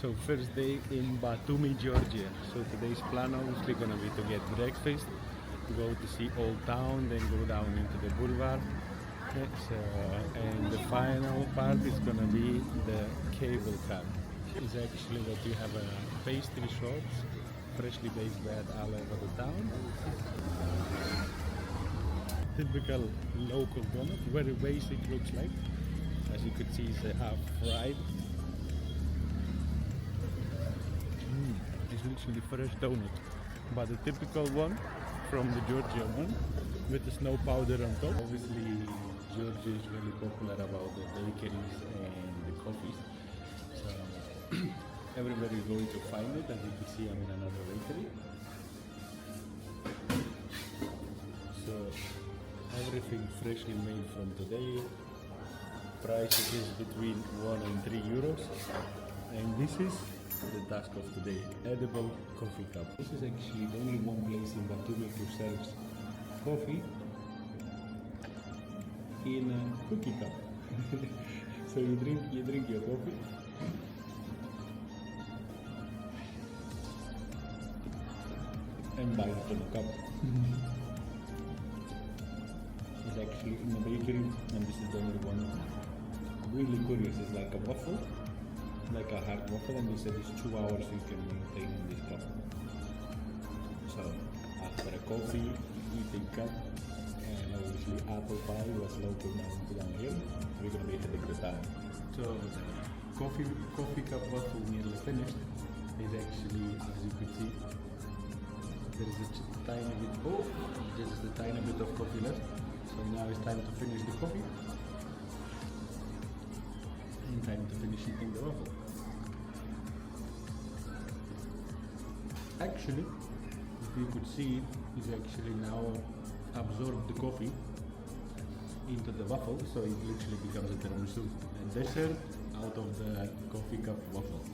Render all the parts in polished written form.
So first day in Batumi, Georgia. So today's plan obviously gonna be to get breakfast, go to see Old Town, then go down into the boulevard. So, and the final part is gonna be the cable car. It's actually that you have a pastry shops, freshly baked bread all over the town. Typical local donut, very basic looks like. As you could see, it's half fried. It's literally fresh donut, but the typical one from the Georgia one with the snow powder on top. Obviously, Georgia is really popular about the bakeries and the coffees, so everybody is going to find it. As you can see, I'm in another bakery. So everything freshly made from today. Price is between 1 and 3 euros, and this is the task of today, edible coffee cup. This is actually the only one place in Batumi who serves coffee in a cookie cup. So you drink your coffee and buy it in a cup. It's actually in a bakery, and this is the only one. Really curious, it's like a waffle, like a hard waffle, and they said it's 2 hours you can maintain in this cup. So after a coffee, eating cup, and obviously apple pie was local down here, we're gonna be heading to town. So the coffee cup waffle nearly finished. Is actually, as you could see, there is a tiny bit, just a tiny bit of coffee left. So now it's time to finish the coffee. And time to finish eating the waffle. Actually, if you could see, it's actually now absorbed the coffee into the waffle, so it literally becomes a tiramisu, a dessert out of the coffee cup waffle.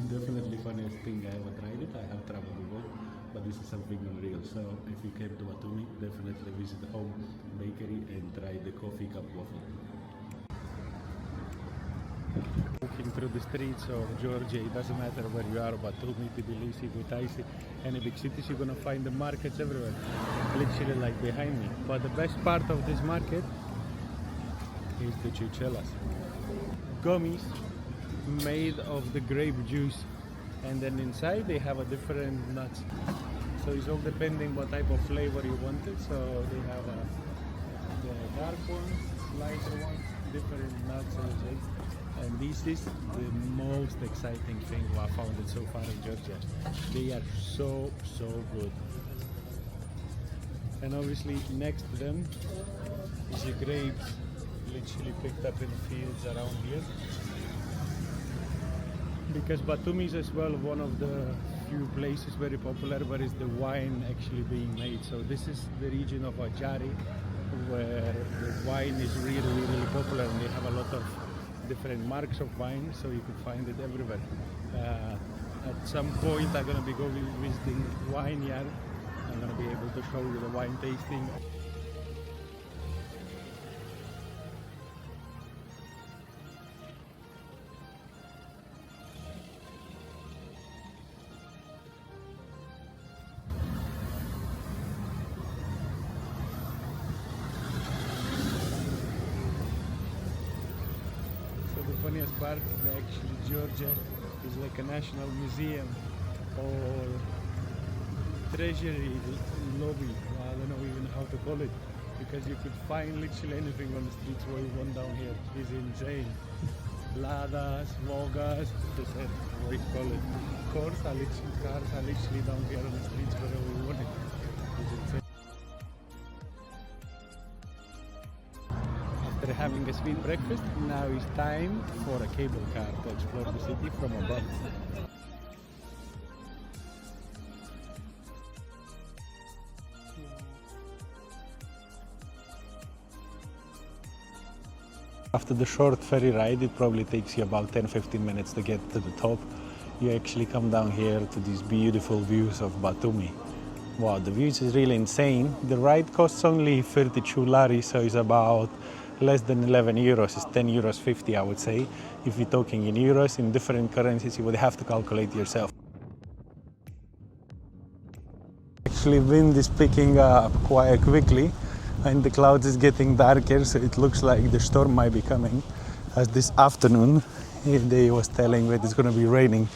Definitely funniest thing I ever tried it. I have traveled the world, but this is something unreal. So if you came to Batumi, definitely visit the home bakery and try the coffee cup waffle. Walking through the streets of Georgia, it doesn't matter where you are, Batumi, Tbilisi, Kutaisi, any big cities, you're gonna find the markets everywhere, literally like behind me. But the best part of this market is the chuchelas. Gummies made of the grape juice, and then inside they have a different nuts. So it's all depending what type of flavor you wanted. So they have the dark ones, lighter ones, different nuts and shit. And this is the most exciting thing I found it so far in Georgia. They are so good. And obviously next to them is the grapes, literally picked up in the fields around here. Because Batumi is as well one of the few places very popular where is the wine actually being made. So this is the region of Ajari, where the wine is really popular, and they have a lot of different marks of wine, so you can find it everywhere. At some point I'm going to be going visiting wine yard. I'm going to be able to show you the wine tasting. The funniest part, actually Georgia is like a national museum or treasury lobby. I don't know even how to call it, because you could find literally anything on the streets where you want down here. It's insane. Ladas, Vogas, what you call it. Cars are literally down here on the streets wherever we want it. It's insane. After having a sweet breakfast, now it's time for a cable car to explore the city from above. After the short ferry ride, it probably takes you about 10-15 minutes to get to the top. You actually come down here to these beautiful views of Batumi. Wow, the views is really insane. The ride costs only 32 lari, so it's about less than 11 euros is 10 euros 50, I would say. If you're talking in euros, in different currencies, you would have to calculate yourself. Actually, wind is picking up quite quickly and the clouds is getting darker, so it looks like the storm might be coming. As this afternoon, they was telling that it's going to be raining,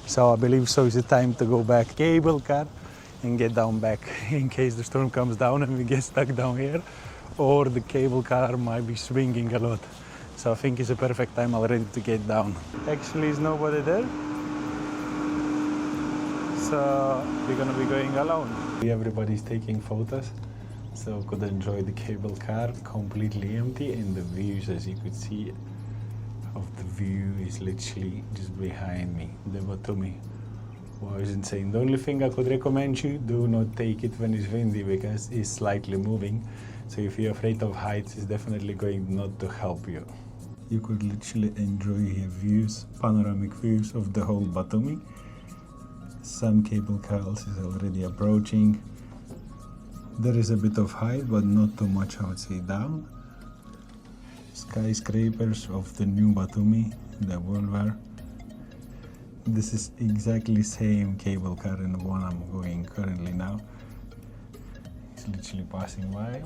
so I believe so it's the time to go back cable car and get down back in case the storm comes down and we get stuck down here, or the cable car might be swinging a lot. So I think it's a perfect time already to get down. Actually, there's nobody there, so we're gonna be going alone. Everybody's taking photos, so could enjoy the cable car completely empty, and the views, as you could see, of the view is literally just behind me. The Batumi. Wow, it's insane. The only thing I could recommend you, do not take it when it's windy because it's slightly moving. So if you're afraid of heights, it's definitely going not to help you. You could literally enjoy here views, panoramic views of the whole Batumi. Some cable cars is already approaching. There is a bit of height, but not too much, I would say, down. Skyscrapers of the new Batumi, the boulevard. This is exactly same cable car in the one I'm going currently now. It's literally passing by.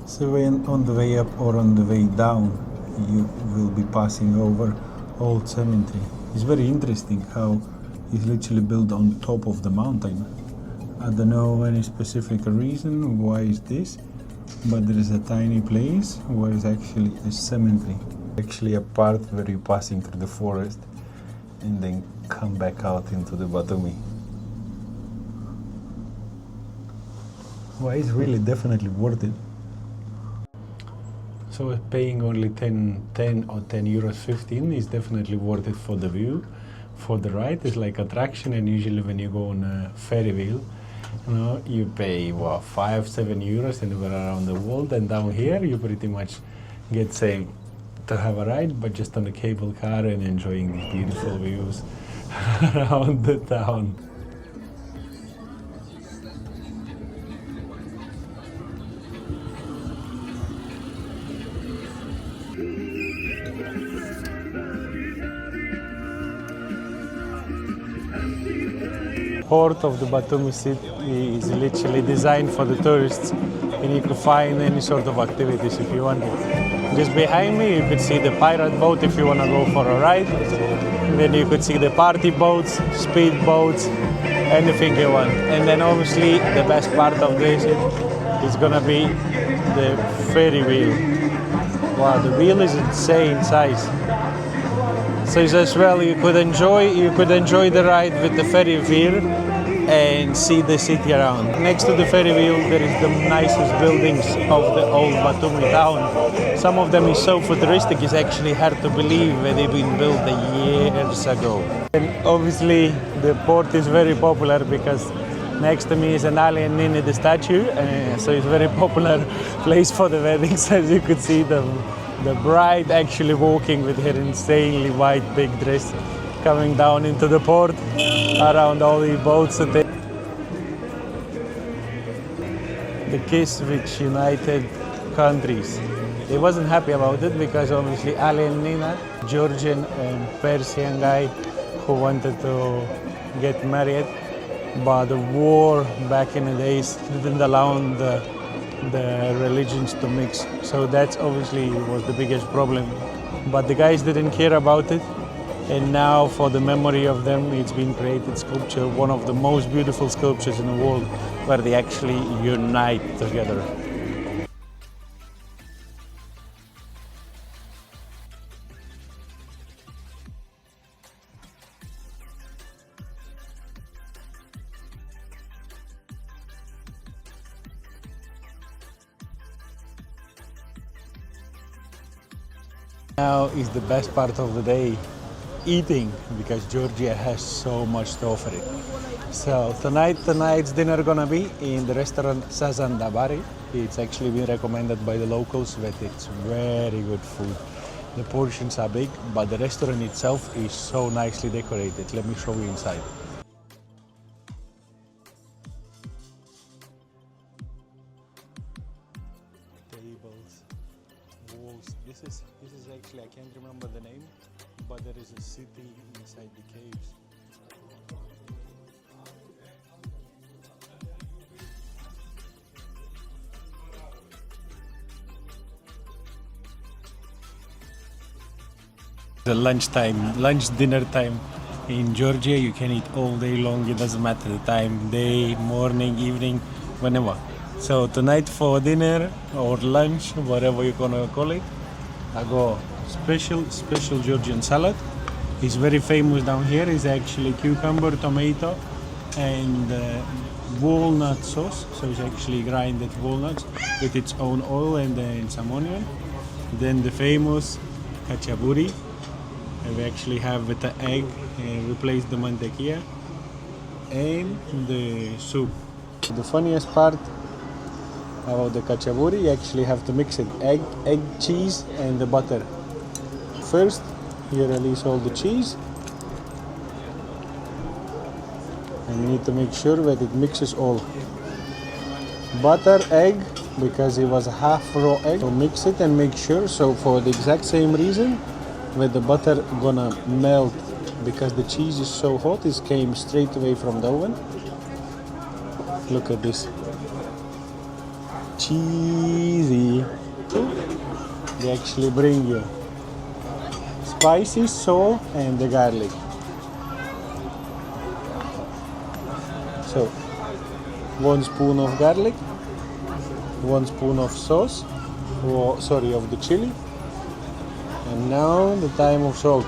So when on the way up or on the way down, you will be passing over old cemetery. It's very interesting how it's literally built on top of the mountain. I don't know any specific reason why is this, but there is a tiny place where it's actually a cemetery. Actually a part where you're passing through the forest and then come back out into the Batumi. Well, it's really definitely worth it. So paying only 10 or 10 euros 15 is definitely worth it for the view. For the ride, it's like attraction, and usually when you go on a ferry wheel, you know, you pay 5-7 euros anywhere around the world, and down here you pretty much get same to have a ride, but just on a cable car and enjoying these beautiful views around the town. Port of the Batumi city is literally designed for the tourists, and you can find any sort of activities if you want it. Just behind me you could see the pirate boat if you want to go for a ride, and then you could see the party boats, speed boats, anything you want. And then obviously the best part of this is gonna be the ferry wheel. Wow, the wheel is insane size. So as well, you could enjoy the ride with the ferry wheel and see the city around. Next to the ferry wheel, there is the nicest buildings of the old Batumi town. Some of them is so futuristic, it's actually hard to believe that they've been built years ago. And obviously, the port is very popular because next to me is an Ali and Nini, the statue, so it's a very popular place for the weddings. As you could see, the bride actually walking with her insanely white big dress coming down into the port around all the boats. And the kiss which united countries. They wasn't happy about it because obviously Ali and Nina, Georgian and Persian guy who wanted to get married, but the war back in the days didn't allow the religions to mix. So that's obviously was the biggest problem. But the guys didn't care about it. And now for the memory of them, it's been created sculpture, one of the most beautiful sculptures in the world, where they actually unite together. Now is the best part of the day, eating, because Georgia has so much to offer it. So tonight's dinner gonna be in the restaurant Sazan Dabari. It's actually been recommended by the locals that it's very good food. The portions are big, but the restaurant itself is so nicely decorated. Let me show you inside. This is actually, I can't remember the name, but there is a city inside the caves. The lunch dinner time in Georgia. You can eat all day long. It doesn't matter the time, day, morning, evening, whenever. So tonight for dinner or lunch, whatever you're gonna call it, I got special Georgian salad. It's very famous down here. It's actually cucumber, tomato, and walnut sauce. So it's actually grinded walnuts with its own oil and then some onion. Then the famous kachaburi. We actually have with the egg and replace the mantequilla and the soup. The funniest part about the kachaburi, you actually have to mix it egg, cheese and the butter. First you release all the cheese and you need to make sure that it mixes all. Butter, egg, because it was a half raw egg, so mix it and make sure. So for the exact same reason, where the butter gonna melt, because the cheese is so hot, it came straight away from the oven. Look at this, cheesy. They actually bring you spices, salt and the garlic. So 1 spoon of garlic, 1 spoon of sauce, of the chili. And now the time of salt.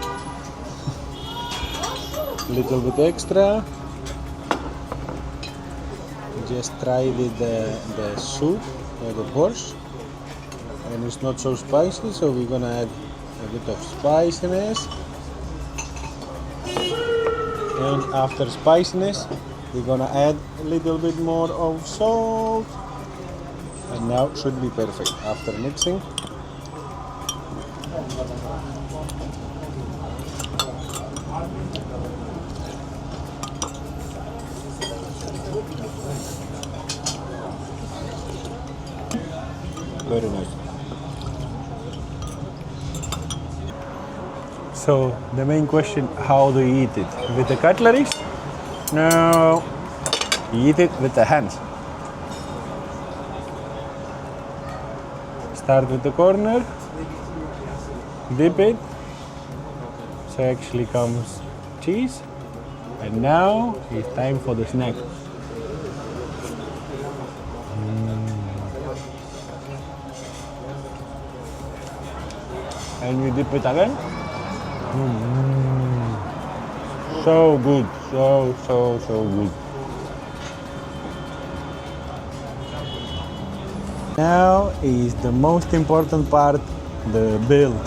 Little bit extra. Just try with the soup or the borscht. And it's not so spicy, so we're gonna add a bit of spiciness. And after spiciness, we're gonna add a little bit more of salt. And now it should be perfect after mixing. Very nice. So the main question, how do you eat it? With the cutlery? No, you eat it with the hands. Start with the corner, dip it, so actually comes cheese, and now it's time for the snack. And you dip it again. So good, so good. Now is the most important part, the bill.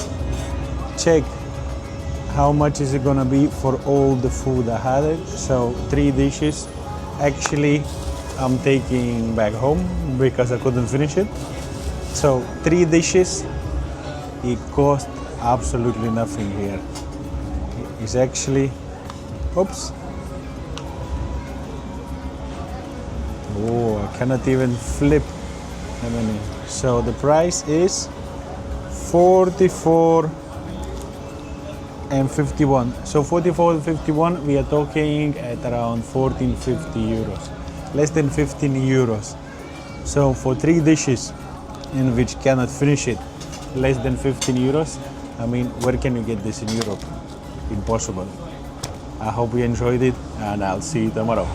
Check how much is it gonna be for all the food I had it. So 3 dishes. Actually, I'm taking back home because I couldn't finish it. So 3 dishes. It cost absolutely nothing here. It's actually, oops. Oh, I cannot even flip. So the price is 44 and 51. So 44 and 51, we are talking at around 14.50 euros, less than 15 euros. So for 3 dishes in which cannot finish it, less than 15 euros. I mean, where can you get this in Europe? Impossible. I hope you enjoyed it and I'll see you tomorrow.